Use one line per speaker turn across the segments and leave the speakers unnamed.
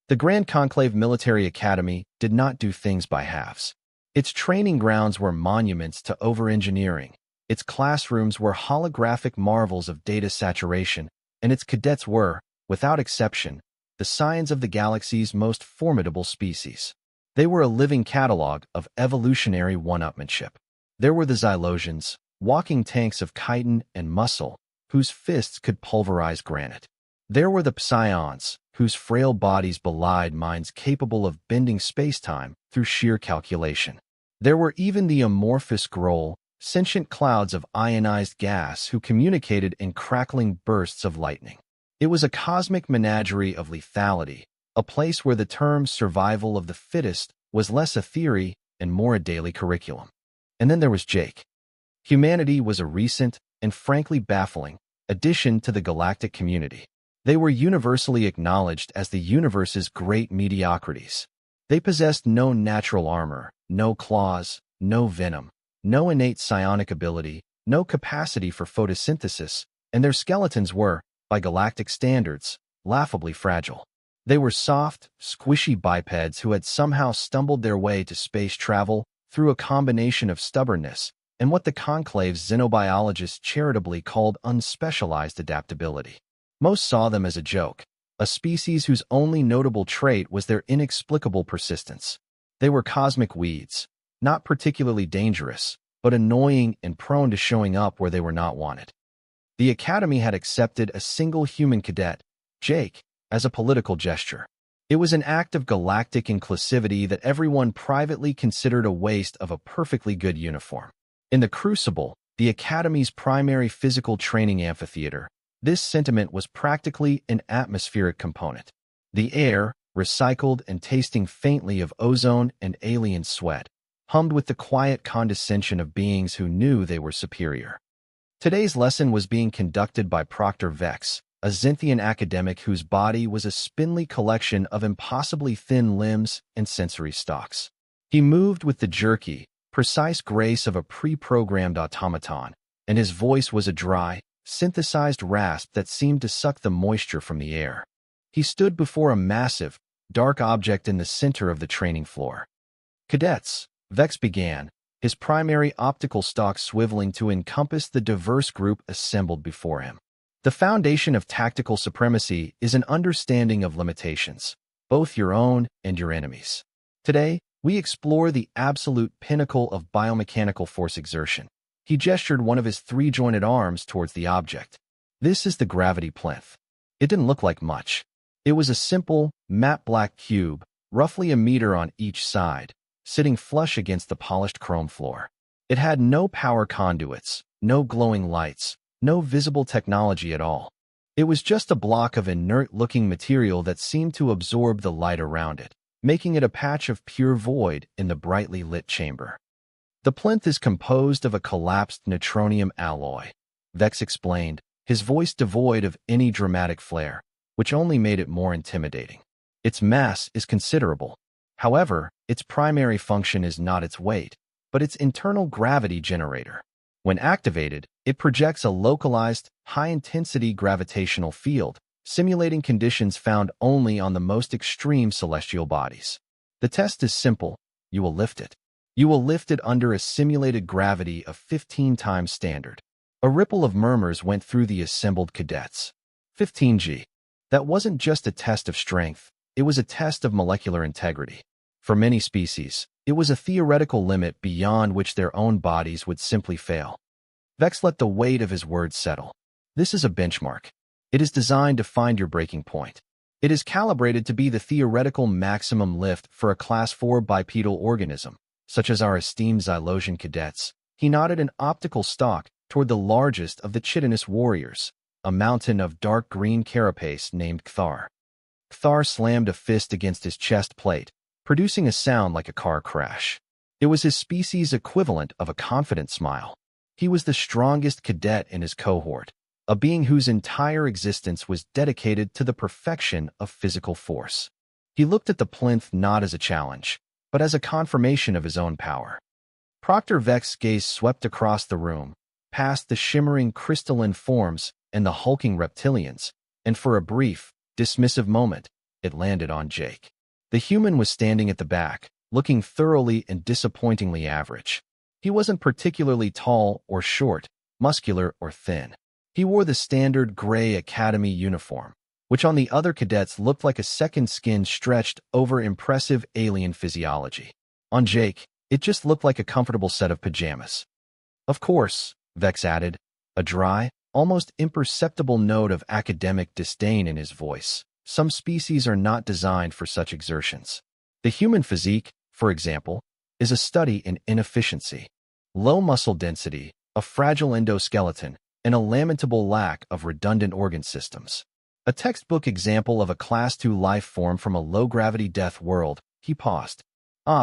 The Grand Conclave Military Academy did not do things by halves. Its training grounds were monuments to over-engineering. Its classrooms were holographic marvels of data saturation, and its cadets were, without exception, the scions of the galaxy's most formidable species. They were a living catalog of evolutionary one-upmanship. There were the Xylosians, walking tanks of chitin and muscle, whose fists could pulverize granite. There were the Psions, whose frail bodies belied minds capable of bending space-time through sheer calculation. There were even the amorphous Groll, sentient clouds of ionized gas who communicated in crackling bursts of lightning. It was a cosmic menagerie of lethality, a place where the term survival of the fittest was less a theory and more a daily curriculum. And then there was Jake. Humanity was a recent and frankly baffling addition to the galactic community. They were universally acknowledged as the universe's great mediocrities. They possessed no natural armor, no claws, no venom, no innate psionic ability, no capacity for photosynthesis, and their skeletons were, by galactic standards, laughably fragile. They were soft, squishy bipeds who had somehow stumbled their way to space travel through a combination of stubbornness and what the Conclave's xenobiologists charitably called unspecialized adaptability. Most saw them as a joke, a species whose only notable trait was their inexplicable persistence. They were cosmic weeds, not particularly dangerous, but annoying and prone to showing up where they were not wanted. The Academy had accepted a single human cadet, Jake, as a political gesture. It was an act of galactic inclusivity that everyone privately considered a waste of a perfectly good uniform. In the Crucible, the Academy's primary physical training amphitheater, this sentiment was practically an atmospheric component. The air, recycled and tasting faintly of ozone and alien sweat, hummed with the quiet condescension of beings who knew they were superior. Today's lesson was being conducted by Proctor Vex, a Xinthian academic whose body was a spindly collection of impossibly thin limbs and sensory stalks. He moved with the jerky, precise grace of a pre-programmed automaton, and his voice was a dry, synthesized rasp that seemed to suck the moisture from the air. He stood before a massive, dark object in the center of the training floor. "Cadets," Vex began, his primary optical stalk swiveling to encompass the diverse group assembled before him. "The foundation of tactical supremacy is an understanding of limitations, both your own and your enemies. Today, we explore the absolute pinnacle of biomechanical force exertion." He gestured one of his three-jointed arms towards the object. "This is the gravity plinth." It didn't look like much. It was a simple, matte black cube, roughly a meter on each side, sitting flush against the polished chrome floor. It had no power conduits, no glowing lights, no visible technology at all. It was just a block of inert-looking material that seemed to absorb the light around it, making it a patch of pure void in the brightly lit chamber. "The plinth is composed of a collapsed neutronium alloy," Vex explained, his voice devoid of any dramatic flair, which only made it more intimidating. "Its mass is considerable. However, its primary function is not its weight, but its internal gravity generator. When activated, it projects a localized, high-intensity gravitational field, simulating conditions found only on the most extreme celestial bodies. The test is simple. You will lift it. You will lift it under a simulated gravity of 15 times standard." A ripple of murmurs went through the assembled cadets. 15G. That wasn't just a test of strength, it was a test of molecular integrity. For many species, it was a theoretical limit beyond which their own bodies would simply fail. Vex let the weight of his words settle. "This is a benchmark. It is designed to find your breaking point. It is calibrated to be the theoretical maximum lift for a Class 4 bipedal organism, such as our esteemed Xylosian cadets." He nodded an optical stalk toward the largest of the chitinous warriors, a mountain of dark green carapace named Cthar. Cthar slammed a fist against his chest plate, producing a sound like a car crash. It was his species' equivalent of a confident smile. He was the strongest cadet in his cohort, a being whose entire existence was dedicated to the perfection of physical force. He looked at the plinth not as a challenge, but as a confirmation of his own power. Proctor Vex's gaze swept across the room, past the shimmering crystalline forms and the hulking reptilians, and for a brief, dismissive moment, it landed on Jake. The human was standing at the back, looking thoroughly and disappointingly average. He wasn't particularly tall or short, muscular or thin. He wore the standard gray academy uniform, which on the other cadets looked like a second skin stretched over impressive alien physiology. On Jake, it just looked like a comfortable set of pajamas. Of course, Vex added, a dry, almost imperceptible note of academic disdain in his voice. Some species are not designed for such exertions. The human physique, for example, is a study in inefficiency. Low muscle density, a fragile endoskeleton, and a lamentable lack of redundant organ systems. A textbook example of a Class II life form from a low-gravity death world, he paused.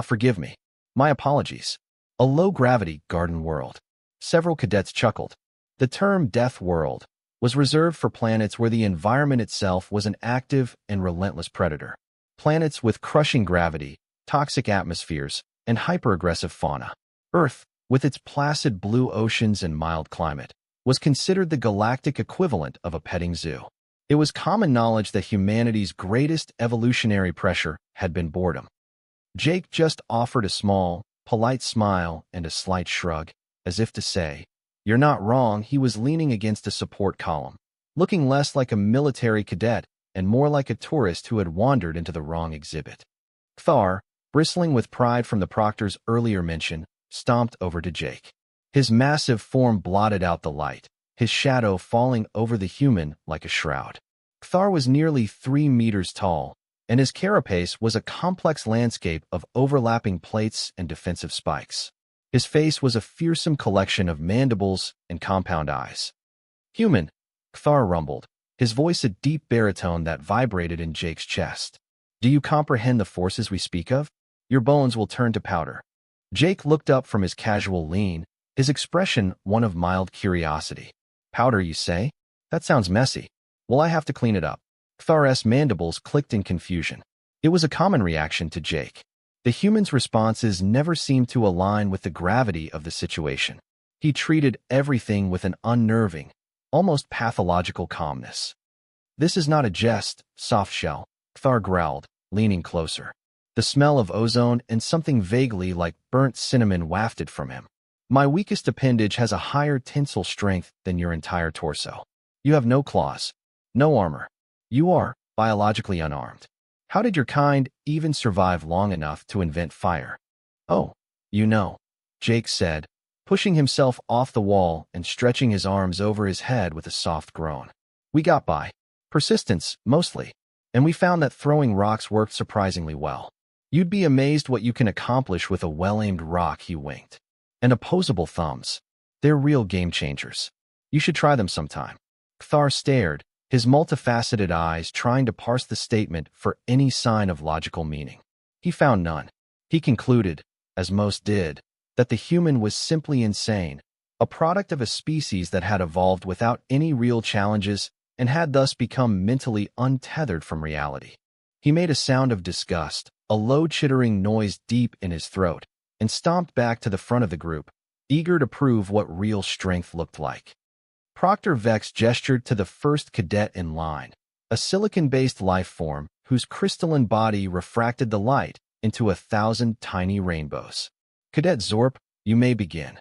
Forgive me. My apologies. A low-gravity garden world. Several cadets chuckled. The term death world was reserved for planets where the environment itself was an active and relentless predator. Planets with crushing gravity, toxic atmospheres, and hyper-aggressive fauna. Earth, with its placid blue oceans and mild climate, was considered the galactic equivalent of a petting zoo. It was common knowledge that humanity's greatest evolutionary pressure had been boredom. Jake just offered a small, polite smile and a slight shrug, as if to say, "You're not wrong." He was leaning against a support column, looking less like a military cadet and more like a tourist who had wandered into the wrong exhibit. Thar, bristling with pride from the proctor's earlier mention, stomped over to Jake. His massive form blotted out the light, his shadow falling over the human like a shroud. Thar was nearly 3 meters tall, and his carapace was a complex landscape of overlapping plates and defensive spikes. His face was a fearsome collection of mandibles and compound eyes. "Human," Thar rumbled, his voice a deep baritone that vibrated in Jake's chest. "Do you comprehend the forces we speak of? Your bones will turn to powder." Jake looked up from his casual lean, his expression one of mild curiosity. "Powder, you say? That sounds messy. Will I have to clean it up?" Thar's mandibles clicked in confusion. It was a common reaction to Jake. The human's responses never seemed to align with the gravity of the situation. He treated everything with an unnerving, almost pathological calmness. "This is not a jest, softshell," Thar growled, leaning closer. The smell of ozone and something vaguely like burnt cinnamon wafted from him. "My weakest appendage has a higher tensile strength than your entire torso. You have no claws, no armor. You are biologically unarmed. How did your kind even survive long enough to invent fire?" "Oh, you know," Jake said, pushing himself off the wall and stretching his arms over his head with a soft groan. "We got by. Persistence, mostly. And we found that throwing rocks worked surprisingly well. You'd be amazed what you can accomplish with a well-aimed rock," he winked. "And opposable thumbs. They're real game changers. You should try them sometime." Thar stared, his multifaceted eyes trying to parse the statement for any sign of logical meaning. He found none. He concluded, as most did, that the human was simply insane, a product of a species that had evolved without any real challenges and had thus become mentally untethered from reality. He made a sound of disgust, a low chittering noise deep in his throat, and stomped back to the front of the group, eager to prove what real strength looked like. Proctor Vex gestured to the first cadet in line, a silicon-based life form whose crystalline body refracted the light into 1,000 tiny rainbows. "Cadet Zorp, you may begin."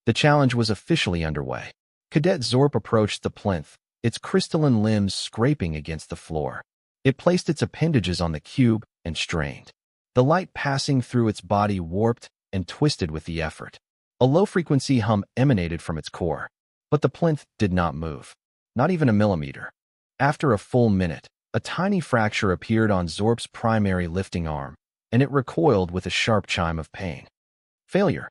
The challenge was officially underway. Cadet Zorp approached the plinth, its crystalline limbs scraping against the floor. It placed its appendages on the cube and strained. The light passing through its body warped and twisted with the effort. A low-frequency hum emanated from its core. But the plinth did not move, not even a millimeter. After a full minute, a tiny fracture appeared on Zorp's primary lifting arm, and it recoiled with a sharp chime of pain. Failure.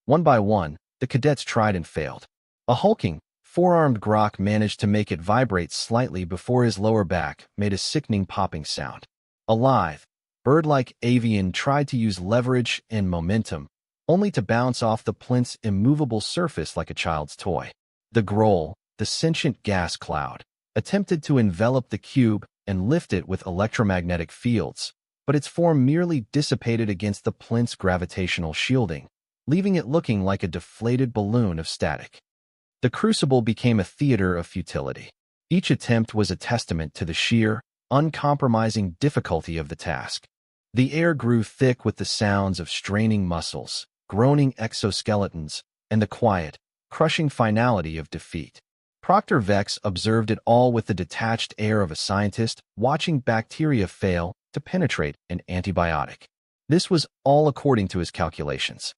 One by one, the cadets tried and failed. A hulking, four-armed grok managed to make it vibrate slightly before his lower back made a sickening popping sound. A lithe, bird-like avian tried to use leverage and momentum, only to bounce off the plinth's immovable surface like a child's toy. The Groll, the sentient gas cloud, attempted to envelop the cube and lift it with electromagnetic fields, but its form merely dissipated against the plinth's gravitational shielding, leaving it looking like a deflated balloon of static. The crucible became a theater of futility. Each attempt was a testament to the sheer, uncompromising difficulty of the task. The air grew thick with the sounds of straining muscles, groaning exoskeletons, and the quiet, crushing finality of defeat. Proctor Vex observed it all with the detached air of a scientist watching bacteria fail to penetrate an antibiotic. This was all according to his calculations.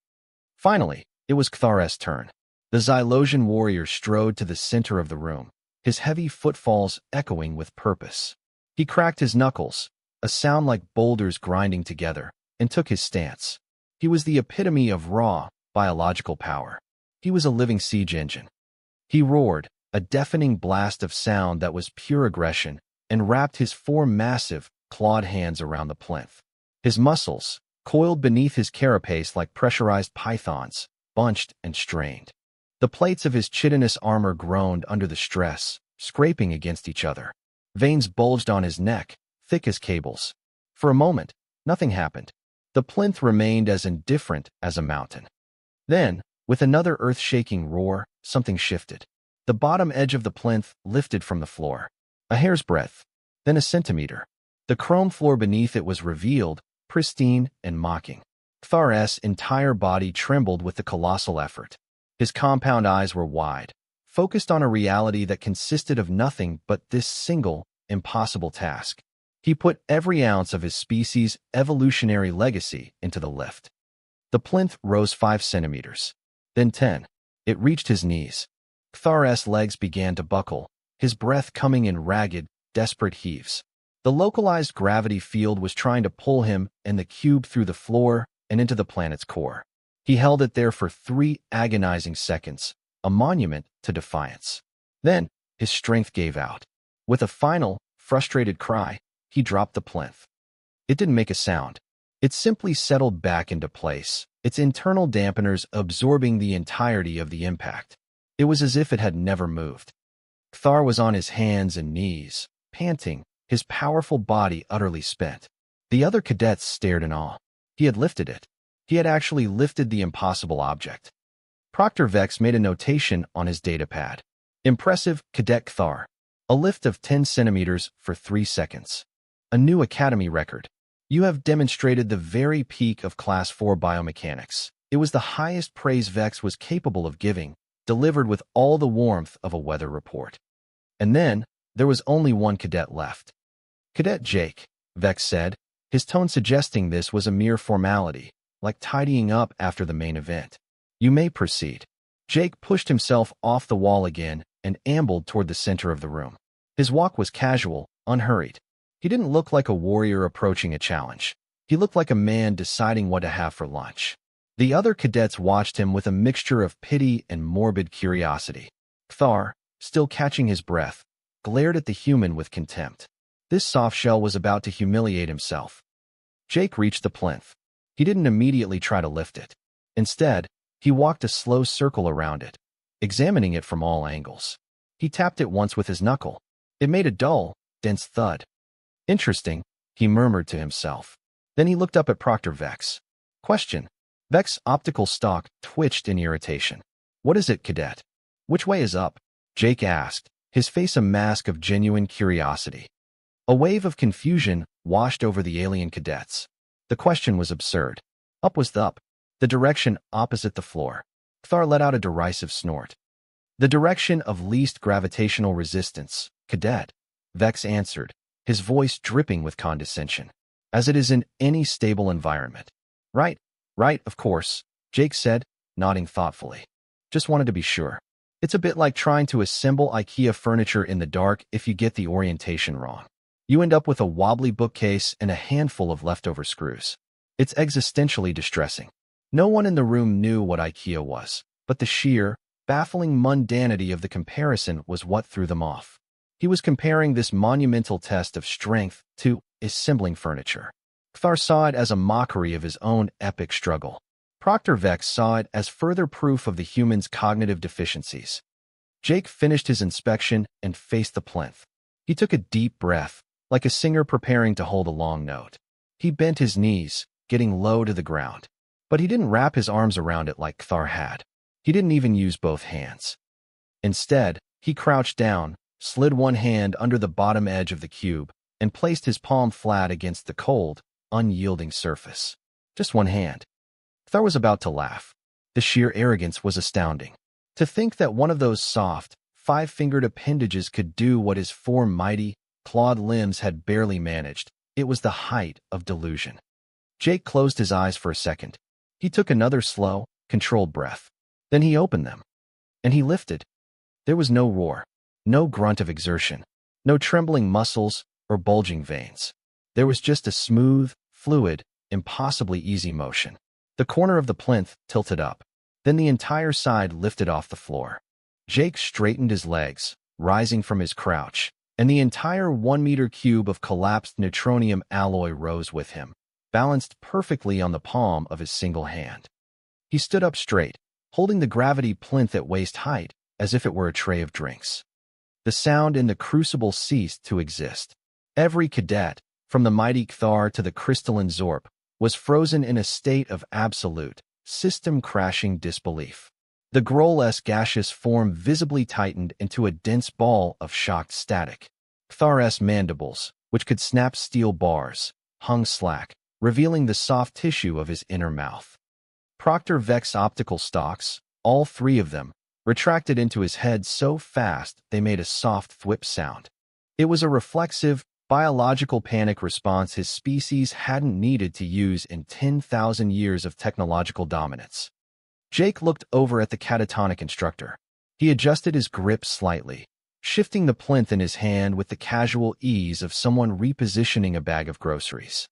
Finally, it was Kthar's turn. The Xylosian warrior strode to the center of the room, his heavy footfalls echoing with purpose. He cracked his knuckles, a sound like boulders grinding together, and took his stance. He was the epitome of raw, biological power. He was a living siege engine. He roared, a deafening blast of sound that was pure aggression, and wrapped his four massive, clawed hands around the plinth. His muscles, coiled beneath his carapace like pressurized pythons, bunched and strained. The plates of his chitinous armor groaned under the stress, scraping against each other. Veins bulged on his neck, thick as cables. For a moment, nothing happened. The plinth remained as indifferent as a mountain. Then, with another earth-shaking roar, something shifted. The bottom edge of the plinth lifted from the floor. A hair's breadth, then a centimeter. The chrome floor beneath it was revealed, pristine and mocking. Kthar's entire body trembled with the colossal effort. His compound eyes were wide, focused on a reality that consisted of nothing but this single, impossible task. He put every ounce of his species' evolutionary legacy into the lift. The plinth rose 5 centimeters, then 10. It reached his knees. Kthar's legs began to buckle, his breath coming in ragged, desperate heaves. The localized gravity field was trying to pull him and the cube through the floor and into the planet's core. He held it there for 3 agonizing seconds, a monument to defiance. Then, his strength gave out. With a final, frustrated cry, he dropped the plinth. It didn't make a sound. It simply settled back into place, its internal dampeners absorbing the entirety of the impact. It was as if it had never moved. Kthar was on his hands and knees, panting, his powerful body utterly spent. The other cadets stared in awe. He had lifted it. He had actually lifted the impossible object. Proctor Vex made a notation on his datapad. Impressive, Cadet Kthar. A lift of 10 centimeters for 3 seconds. A new Academy record. You have demonstrated the very peak of Class 4 biomechanics. It was the highest praise Vex was capable of giving, delivered with all the warmth of a weather report. And then, there was only one cadet left. Cadet Jake, Vex said, his tone suggesting this was a mere formality, like tidying up after the main event. You may proceed. Jake pushed himself off the wall again and ambled toward the center of the room. His walk was casual, unhurried. He didn't look like a warrior approaching a challenge. He looked like a man deciding what to have for lunch. The other cadets watched him with a mixture of pity and morbid curiosity. Kthar, still catching his breath, glared at the human with contempt. This softshell was about to humiliate himself. Jake reached the plinth. He didn't immediately try to lift it. Instead, he walked a slow circle around it, examining it from all angles. He tapped it once with his knuckle. It made a dull, dense thud. Interesting, he murmured to himself. Then he looked up at Proctor Vex. Question. Vex's optical stalk twitched in irritation. What is it, Cadet? Which way is up? Jake asked, his face a mask of genuine curiosity. A wave of confusion washed over the alien cadets. The question was absurd. Up was the direction opposite the floor. Kthar let out a derisive snort. The direction of least gravitational resistance, Cadet, Vex answered, his voice dripping with condescension. As it is in any stable environment. Right, of course, Jake said, nodding thoughtfully. Just wanted to be sure. It's a bit like trying to assemble IKEA furniture in the dark if you get the orientation wrong. You end up with a wobbly bookcase and a handful of leftover screws. It's existentially distressing. No one in the room knew what IKEA was, but the sheer, baffling mundanity of the comparison was what threw them off. He was comparing this monumental test of strength to assembling furniture. Kthar saw it as a mockery of his own epic struggle. Proctor Vex saw it as further proof of the human's cognitive deficiencies. Jake finished his inspection and faced the plinth. He took a deep breath, like a singer preparing to hold a long note. He bent his knees, getting low to the ground. But he didn't wrap his arms around it like Kthar had. He didn't even use both hands. Instead, he crouched down, slid one hand under the bottom edge of the cube, and placed his palm flat against the cold, unyielding surface. Just one hand. Thor was about to laugh. The sheer arrogance was astounding. To think that one of those soft, five-fingered appendages could do what his four mighty, clawed limbs had barely managed, it was the height of delusion. Jake closed his eyes for a second. He took another slow, controlled breath. Then he opened them. And he lifted. There was no roar, no grunt of exertion, no trembling muscles or bulging veins. There was just a smooth, fluid, impossibly easy motion. The corner of the plinth tilted up. Then the entire side lifted off the floor. Jake straightened his legs, rising from his crouch, and the entire 1-meter cube of collapsed neutronium alloy rose with him, balanced perfectly on the palm of his single hand. He stood up straight, holding the gravity plinth at waist height, as if it were a tray of drinks. The sound in the crucible ceased to exist. Every cadet, from the mighty Kthar to the crystalline Zorp, was frozen in a state of absolute, system-crashing disbelief. The Groll-esque gaseous form visibly tightened into a dense ball of shocked static. Kthar's mandibles, which could snap steel bars, hung slack, revealing the soft tissue of his inner mouth. Proctor Vex's optical stalks, all three of them, retracted into his head so fast they made a soft thwip sound. It was a reflexive, biological panic response his species hadn't needed to use in 10,000 years of technological dominance. Jake looked over at the catatonic instructor. He adjusted his grip slightly, shifting the plinth in his hand with the casual ease of someone repositioning a bag of groceries.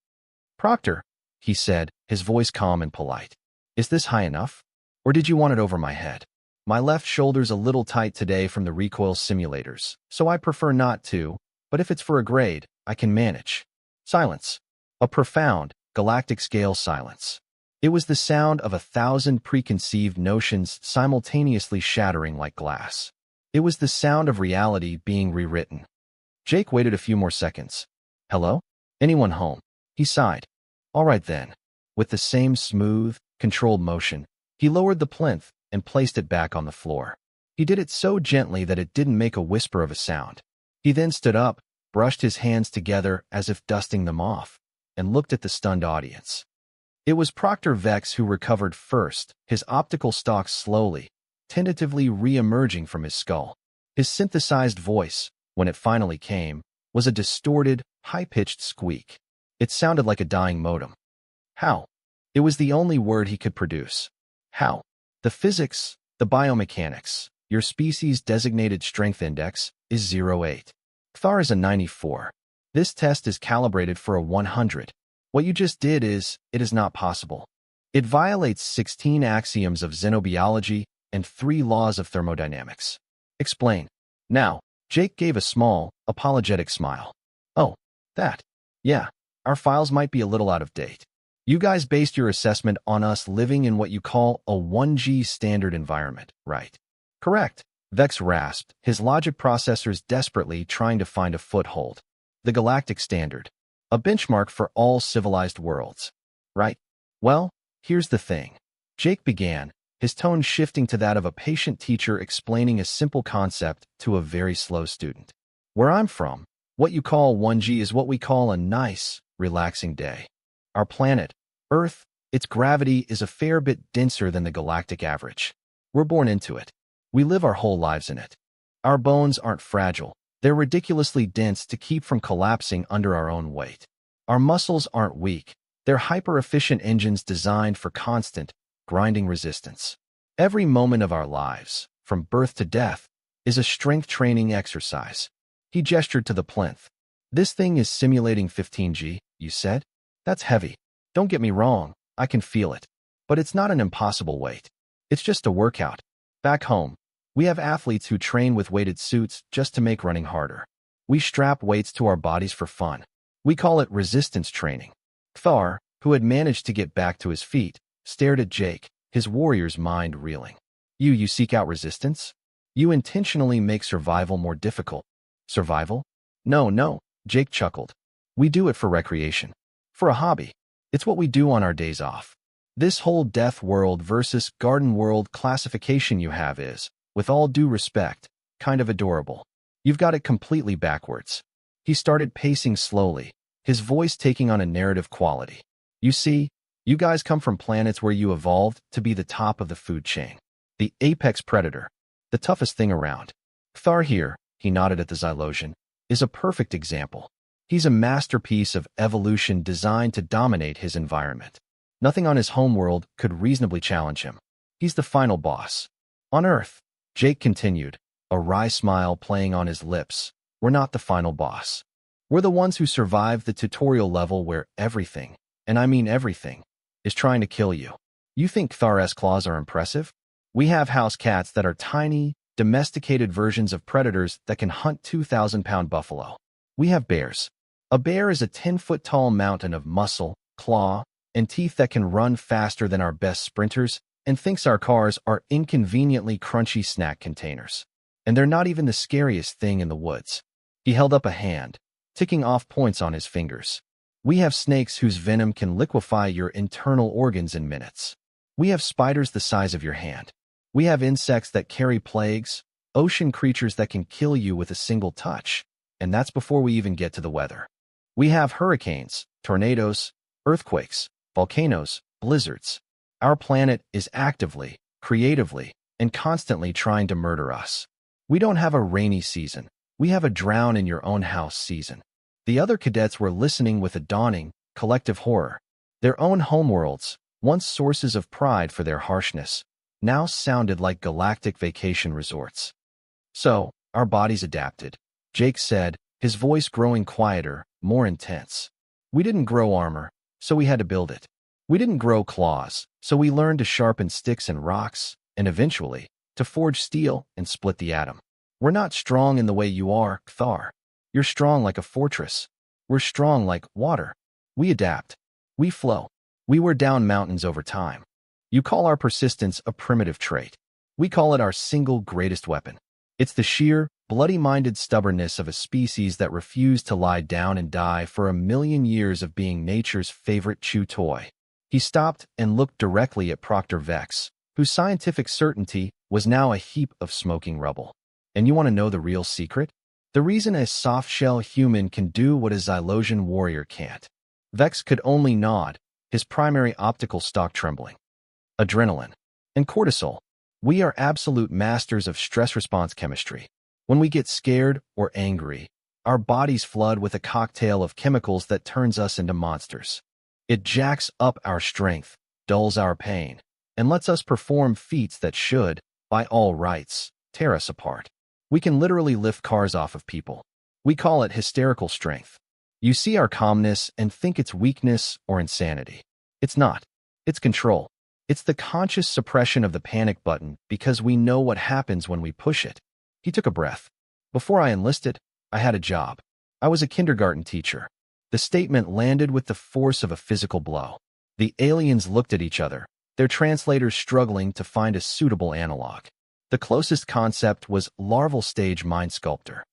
"Proctor," he said, his voice calm and polite. "Is this high enough? Or did you want it over my head? My left shoulder's a little tight today from the recoil simulators, so I prefer not to, but if it's for a grade, I can manage." Silence. A profound, galactic-scale silence. It was the sound of 1,000 preconceived notions simultaneously shattering like glass. It was the sound of reality being rewritten. Jake waited a few more seconds. "Hello? Anyone home?" He sighed. "All right then." With the same smooth, controlled motion, he lowered the plinth and placed it back on the floor. He did it so gently that it didn't make a whisper of a sound. He then stood up, brushed his hands together as if dusting them off, and looked at the stunned audience. It was Proctor Vex who recovered first, his optical stalks slowly, tentatively re-emerging from his skull. His synthesized voice, when it finally came, was a distorted, high-pitched squeak. It sounded like a dying modem. "How?" It was the only word he could produce. "How?" "The physics, the biomechanics. Your species-designated strength index is 0.8. Kthar is a 94. This test is calibrated for a 100. What you just did it is not possible. It violates 16 axioms of xenobiology and 3 laws of thermodynamics." "Explain." Now, Jake gave a small, apologetic smile. "Oh, that. Yeah, our files might be a little out of date. You guys based your assessment on us living in what you call a 1G standard environment, right?" "Correct," Vex rasped, his logic processors desperately trying to find a foothold. "The galactic standard. A benchmark for all civilized worlds. Right? Well, here's the thing." Jake began, his tone shifting to that of a patient teacher explaining a simple concept to a very slow student. "Where I'm from, what you call 1G is what we call a nice, relaxing day. Our planet, Earth, its gravity is a fair bit denser than the galactic average. We're born into it. We live our whole lives in it. Our bones aren't fragile. They're ridiculously dense to keep from collapsing under our own weight. Our muscles aren't weak. They're hyper-efficient engines designed for constant, grinding resistance. Every moment of our lives, from birth to death, is a strength training exercise." He gestured to the plinth. "This thing is simulating 15G, you said? That's heavy. Don't get me wrong, I can feel it. But it's not an impossible weight. It's just a workout. Back home, we have athletes who train with weighted suits just to make running harder. We strap weights to our bodies for fun. We call it resistance training." Kthar, who had managed to get back to his feet, stared at Jake, his warrior's mind reeling. You seek out resistance? You intentionally make survival more difficult." "Survival? No," Jake chuckled. "We do it for recreation. For a hobby. It's what we do on our days off. This whole death world versus garden world classification you have is, with all due respect, kind of adorable. You've got it completely backwards." He started pacing slowly, his voice taking on a narrative quality. You see, you guys come from planets where you evolved to be the top of the food chain. The apex predator. The toughest thing around. Thar here, he nodded at the Xylosian, is a perfect example. He's a masterpiece of evolution designed to dominate his environment. Nothing on his homeworld could reasonably challenge him. He's the final boss. On Earth, Jake continued, a wry smile playing on his lips, we're not the final boss. We're the ones who survived the tutorial level where everything, and I mean everything, is trying to kill you. You think Thar's claws are impressive? We have house cats that are tiny, domesticated versions of predators that can hunt 2,000-pound buffalo. We have bears. A bear is a 10-foot-tall mountain of muscle, claw, and teeth that can run faster than our best sprinters and thinks our cars are inconveniently crunchy snack containers. And they're not even the scariest thing in the woods. He held up a hand, ticking off points on his fingers. We have snakes whose venom can liquefy your internal organs in minutes. We have spiders the size of your hand. We have insects that carry plagues, ocean creatures that can kill you with a single touch, and that's before we even get to the weather. We have hurricanes, tornadoes, earthquakes, volcanoes, blizzards. Our planet is actively, creatively, and constantly trying to murder us. We don't have a rainy season. We have a drown-in-your-own-house season. The other cadets were listening with a dawning, collective horror. Their own homeworlds, once sources of pride for their harshness, now sounded like galactic vacation resorts. So, our bodies adapted, Jake said, his voice growing quieter, more intense. We didn't grow armor, so we had to build it. We didn't grow claws, so we learned to sharpen sticks and rocks, and eventually, to forge steel and split the atom. We're not strong in the way you are, Thar. You're strong like a fortress. We're strong like water. We adapt. We flow. We wear down mountains over time. You call our persistence a primitive trait. We call it our single greatest weapon. It's the sheer, bloody-minded stubbornness of a species that refused to lie down and die for 1,000,000 years of being nature's favorite chew toy. He stopped and looked directly at Proctor Vex, whose scientific certainty was now a heap of smoking rubble. And you want to know the real secret? The reason a soft-shell human can do what a Xylosian warrior can't. Vex could only nod, his primary optical stalk trembling. Adrenaline and cortisol. We are absolute masters of stress response chemistry. When we get scared or angry, our bodies flood with a cocktail of chemicals that turns us into monsters. It jacks up our strength, dulls our pain, and lets us perform feats that should, by all rights, tear us apart. We can literally lift cars off of people. We call it hysterical strength. You see our calmness and think it's weakness or insanity. It's not. It's control. It's the conscious suppression of the panic button because we know what happens when we push it. He took a breath. Before I enlisted, I had a job. I was a kindergarten teacher. The statement landed with the force of a physical blow. The aliens looked at each other, their translators struggling to find a suitable analog. The closest concept was larval stage mind sculptor.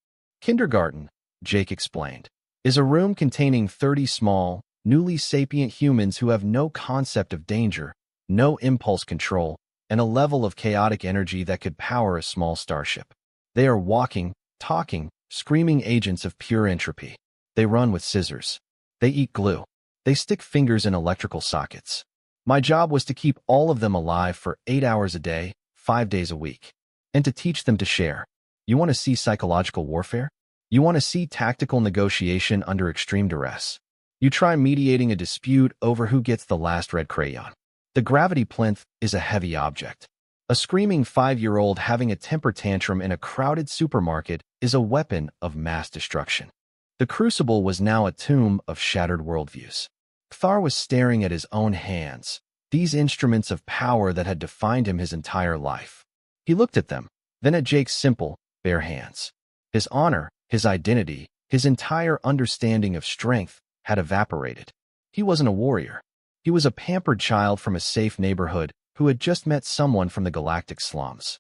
Kindergarten, Jake explained, is a room containing 30 small, newly sapient humans who have no concept of danger, no impulse control, and a level of chaotic energy that could power a small starship. They are walking, talking, screaming agents of pure entropy. They run with scissors. They eat glue. They stick fingers in electrical sockets. My job was to keep all of them alive for 8 hours a day, 5 days a week, and to teach them to share. You want to see psychological warfare? You want to see tactical negotiation under extreme duress? You try mediating a dispute over who gets the last red crayon. The gravity plinth is a heavy object. A screaming 5-year-old having a temper tantrum in a crowded supermarket is a weapon of mass destruction. The crucible was now a tomb of shattered worldviews. Thar was staring at his own hands, these instruments of power that had defined him his entire life. He looked at them, then at Jake's simple, bare hands. His honor, his identity, his entire understanding of strength had evaporated. He wasn't a warrior. He was a pampered child from a safe neighborhood who had just met someone from the galactic slums.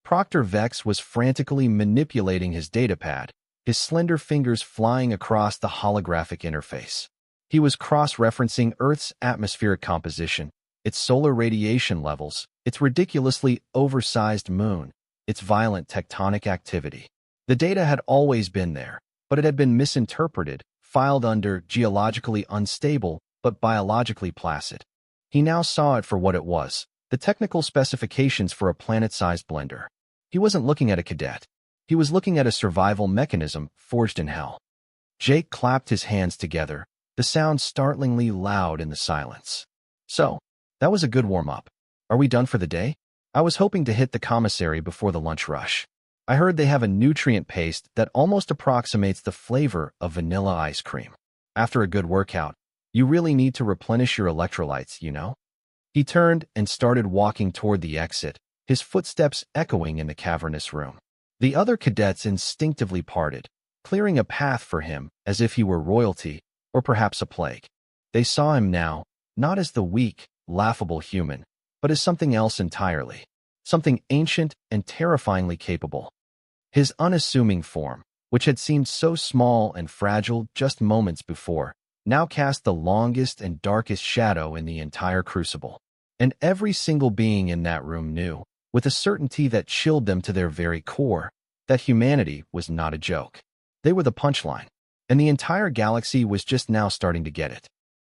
Proctor Vex was frantically manipulating his datapad, his slender fingers flying across the holographic interface. He was cross-referencing Earth's atmospheric composition, its solar radiation levels, its ridiculously oversized moon, its violent tectonic activity. The data had always been there, but it had been misinterpreted, filed under geologically unstable but biologically placid. He now saw it for what it was, the technical specifications for a planet-sized blender. He wasn't looking at a cadet. He was looking at a survival mechanism forged in hell. Jake clapped his hands together, the sound startlingly loud in the silence. So, that was a good warm-up. Are we done for the day? I was hoping to hit the commissary before the lunch rush. I heard they have a nutrient paste that almost approximates the flavor of vanilla ice cream. After a good workout, you really need to replenish your electrolytes, you know? He turned and started walking toward the exit, his footsteps echoing in the cavernous room. The other cadets instinctively parted, clearing a path for him as if he were royalty or perhaps a plague. They saw him now, not as the weak, laughable human, but as something else entirely, something ancient and terrifyingly capable. His unassuming form, which had seemed so small and fragile just moments before, now cast the longest and darkest shadow in the entire crucible. And every single being in that room knew, with a certainty that chilled them to their very core, that humanity was not a joke. They were the punchline, and the entire galaxy was just now starting to get it.